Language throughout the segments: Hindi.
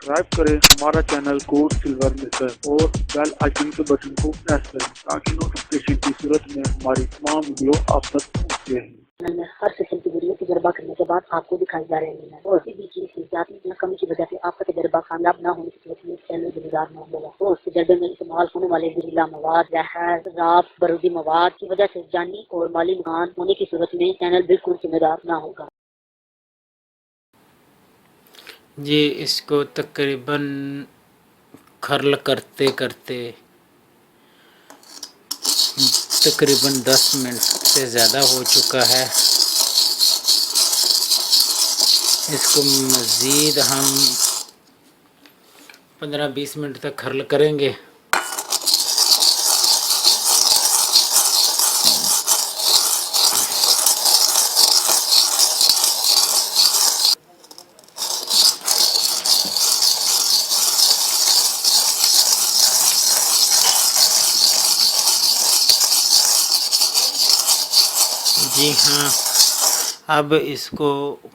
सब्सक्राइब करें हमारा चैनल कोड सिल्वर मेकर और बेल आइकन के बटन को प्रेस करें ताकि नोटिफिकेशन की सूरत में हमारी तमाम वीडियो आप तक पहुँचते हैं। में हर किस्म की वीडियो तजर्बा करने के बाद आपको दिखाई जा रही है और किसी भी चीज की जाती या कमी की वजह से आपका तजर्बा कामयाब न होने की सूरत में चैनल जिम्मेदार न होगा और तजर्बे में इस्तेमाल होने वाले जहरीला मवाद, जहर, शराब, बारूदी मवाद की वजह से जानी और माली नुकसान होने की सूरत में चैनल बिल्कुल जिम्मेदार न होगा। जी इसको तकरीबन खर्ल करते करते तकरीबन 10 मिनट से ज़्यादा हो चुका है। इसको मज़ीद हम 15-20 मिनट तक खर्ल करेंगे। जी हाँ, अब इसको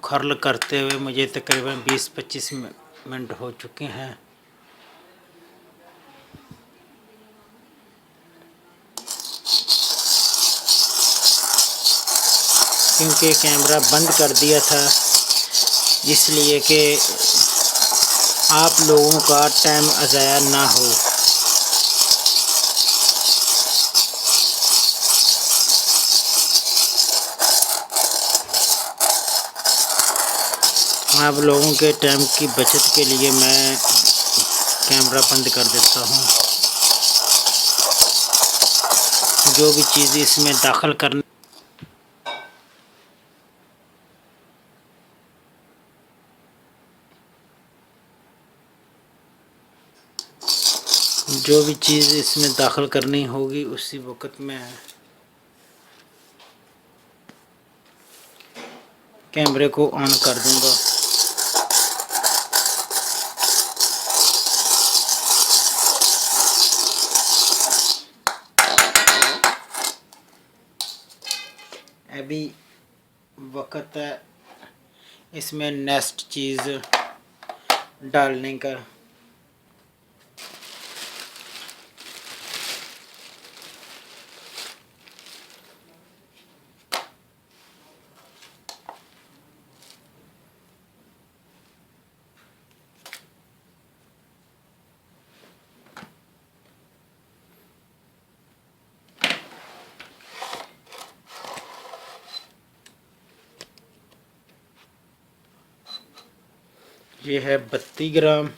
खर्ल करते हुए मुझे तकरीबन 20-25 मिनट हो चुके हैं। क्योंकि कैमरा बंद कर दिया था इसलिए कि आप लोगों का टाइम ज़ाया ना हो। आप लोगों के टाइम की बचत के लिए मैं कैमरा बंद कर देता हूँ। जो भी चीज़ इसमें दाखिल करनी इसमें दाखिल करनी होगी उसी वक्त मैं कैमरे को ऑन कर दूंगा। अभी वक्त है इसमें नेक्स्ट चीज़ डालने का। ये है 32 ग्राम।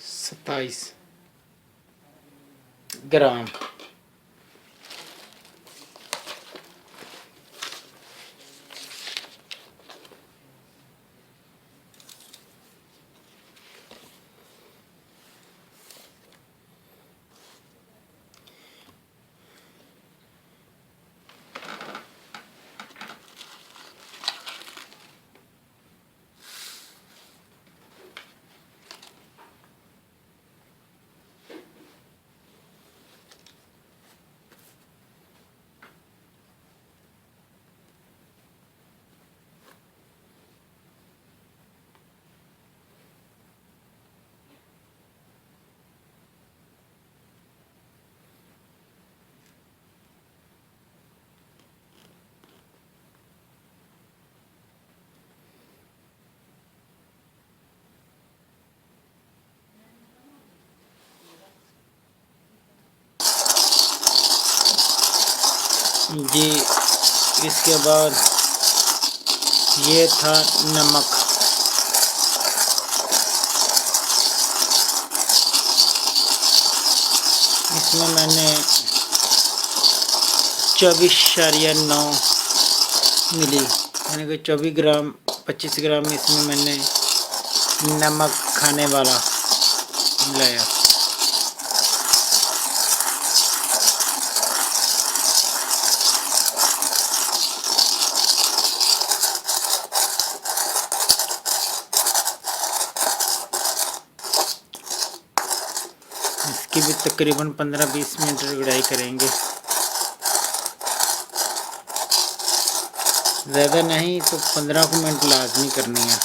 सत्ताईस ग्राम। जी। इसके बाद ये था नमक। इसमें मैंने 24.9 मिली, यानी कि 24 ग्राम 25 ग्राम इसमें मैंने नमक खाने वाला मिलाया। इसकी भी तकरीबन 15-20 मिनट रगड़ाई करेंगे, ज़्यादा नहीं तो 15 मिनट लाजमी करनी है।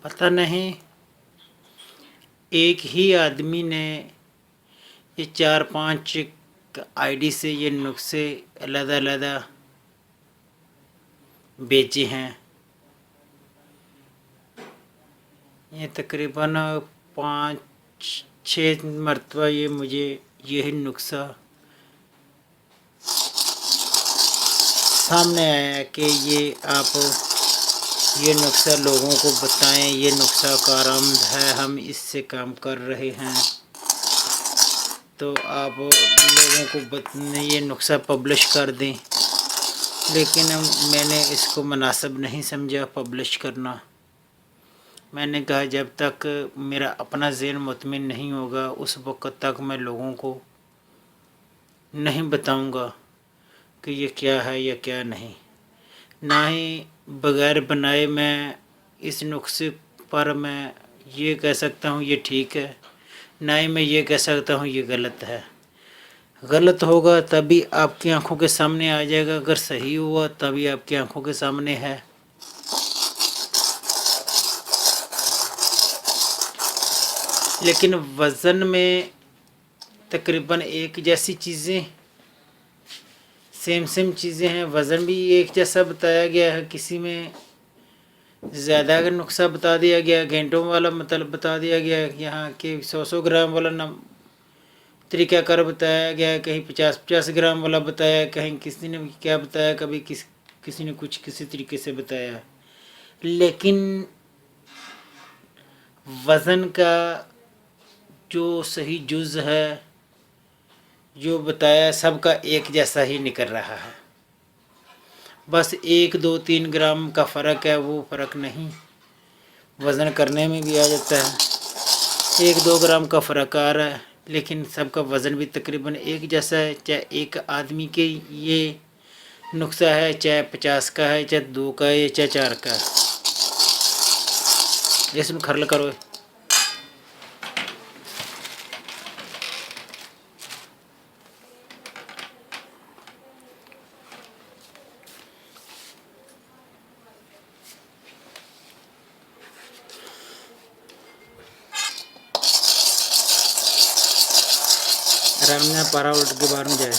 पता नहीं एक ही आदमी ने ये 4-5 आईडी से ये नुस्खे अलग-अलग बेचे हैं। ये तकरीबन 5-6 मरतबा ये मुझे यही नुस्खा सामने आया कि ये आप ये नुस्खा लोगों को बताएं, ये नुस्खा कारआमद है, हम इससे काम कर रहे हैं, तो आप लोगों को ये नुस्खा पब्लिश कर दें। लेकिन मैंने इसको मुनासिब नहीं समझा पब्लिश करना। मैंने कहा जब तक मेरा अपना ज़हन मुतमिन नहीं होगा उस वक़्त तक मैं लोगों को नहीं बताऊंगा कि ये क्या है या क्या नहीं। ना ही बग़ैर बनाए मैं इस नुस्खे पर मैं ये कह सकता हूँ ये ठीक है, ना ही मैं ये कह सकता हूँ ये गलत है। गलत होगा तभी आपकी आंखों के सामने आ जाएगा, अगर सही हुआ तभी आपकी आंखों के सामने है। लेकिन वज़न में तकरीबन एक जैसी चीज़ें, सेम चीज़ें हैं, वज़न भी एक जैसा बताया गया है। किसी में ज़्यादा का नुस्खा बता दिया गया, घंटों वाला मतलब बता दिया गया, यहाँ के 100 ग्राम वाला तरीक़ाकार बताया गया, कहीं 50 ग्राम वाला बताया, कहीं किसी ने क्या बताया, कभी किसी ने कुछ किसी तरीके से बताया। लेकिन वज़न का जो सही जुज़ है जो बताया सबका एक जैसा ही निकल रहा है। बस 1-2-3 ग्राम का फ़र्क है, वो फ़र्क नहीं वज़न करने में भी आ जाता है। 1-2 ग्राम का फ़र्क आ रहा है, लेकिन सबका वज़न भी तकरीबन एक जैसा है। चाहे एक आदमी के ये नुस्खा है, चाहे 50 का है, चाहे 2 का है, चाहे 4 का है। इसमें खरल करो। आराम से पारा उलट के बाहर में जाए।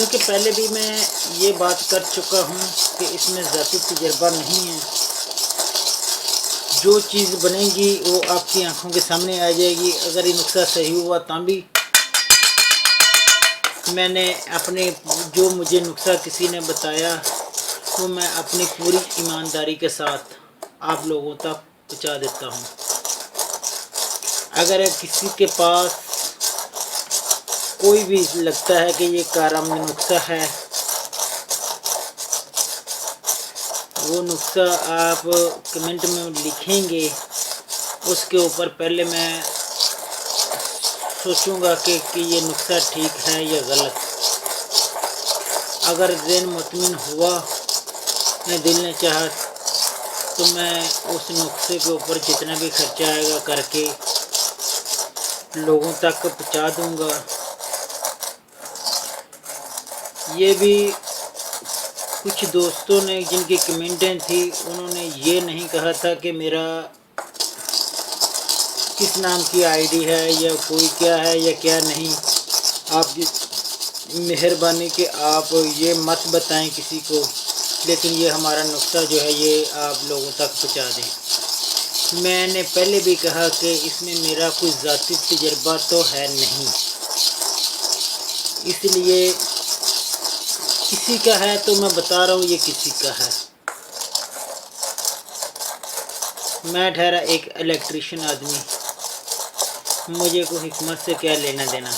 क्योंकि पहले भी मैं ये बात कर चुका हूँ कि इसमें ज़ाती तजर्बा नहीं है। जो चीज़ बनेगी वो आपकी आंखों के सामने आ जाएगी। अगर ये नुस्खा सही हुआ तब भी मैंने अपने जो मुझे नुस्खा किसी ने बताया वो मैं अपनी पूरी ईमानदारी के साथ आप लोगों तक पहुंचा देता हूं। अगर किसी के पास कोई भी लगता है कि ये कारआमद नुस्खा है, वो नुस्खा आप कमेंट में लिखेंगे। उसके ऊपर पहले मैं सोचूंगा कि ये नुस्खा ठीक है या गलत। अगर ज़हन मुतमिन हुआ, मैं दिल ने चाहा, तो मैं उस नुस्खे के ऊपर जितना भी खर्चा आएगा करके लोगों तक पहुंचा दूंगा। ये भी कुछ दोस्तों ने जिनकी कमेंटें थी, उन्होंने ये नहीं कहा था कि मेरा किस नाम की आईडी है या कोई क्या है या क्या नहीं। आप मेहरबानी कि आप ये मत बताएं किसी को, लेकिन ये हमारा नुस्खा जो है ये आप लोगों तक पहुंचा दें। मैंने पहले भी कहा कि इसमें मेरा कोई ज़ाती तजर्बा तो है नहीं, इसलिए किसी का है तो मैं बता रहा हूँ ये किसी का है। मैं ठहरा एक इलेक्ट्रिशियन आदमी, मुझे कोई हिकमत से क्या लेना देना।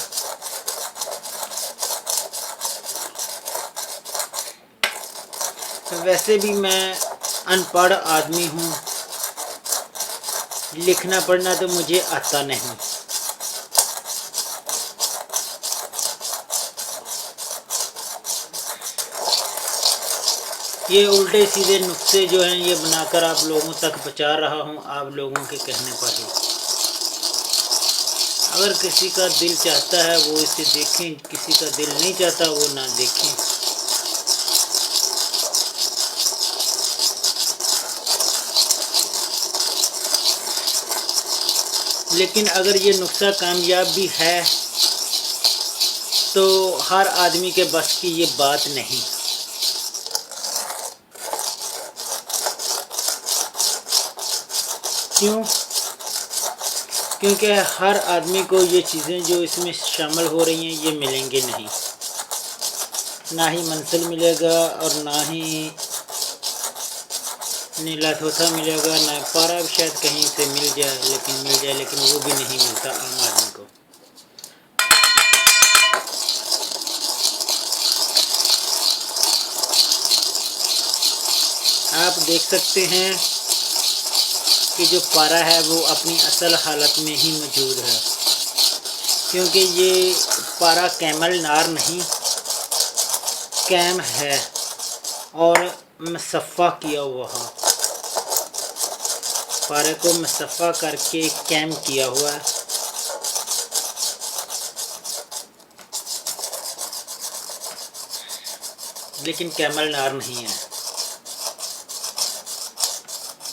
वैसे भी मैं अनपढ़ आदमी हूँ, लिखना पढ़ना तो मुझे आता नहीं। ये उल्टे सीधे नुस्खे जो हैं ये बनाकर आप लोगों तक पहुँचा रहा हूँ, आप लोगों के कहने पर ही। अगर किसी का दिल चाहता है वो इसे देखें, किसी का दिल नहीं चाहता वो ना देखें। लेकिन अगर ये नुस्खा कामयाब भी है तो हर आदमी के बस की ये बात नहीं। क्यों? क्योंकि हर आदमी को ये चीज़ें जो इसमें शामिल हो रही हैं ये मिलेंगे नहीं। ना ही मंसल मिलेगा और ना ही नीला थोथा मिलेगा, ना पारा भी शायद कहीं से मिल जाए, लेकिन वो भी नहीं मिलता आम आदमी को। आप देख सकते हैं कि जो पारा है वो अपनी असल हालत में ही मौजूद है, क्योंकि ये पारा कैमल नार नहीं, कैम है और मुसफ़्फ़ा किया हुआ है। पारे को मुसफ़्फ़ा करके कैम किया हुआ है। लेकिन कैमल नार नहीं है।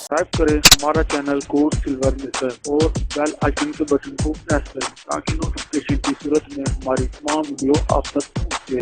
सब्सक्राइब करें हमारा चैनल कोर्स सिल्वर मिसर और बेल आइकन के बटन को प्रेस करें ताकि नोटिफिकेशन की सूरत में हमारी तमाम वीडियो आप तक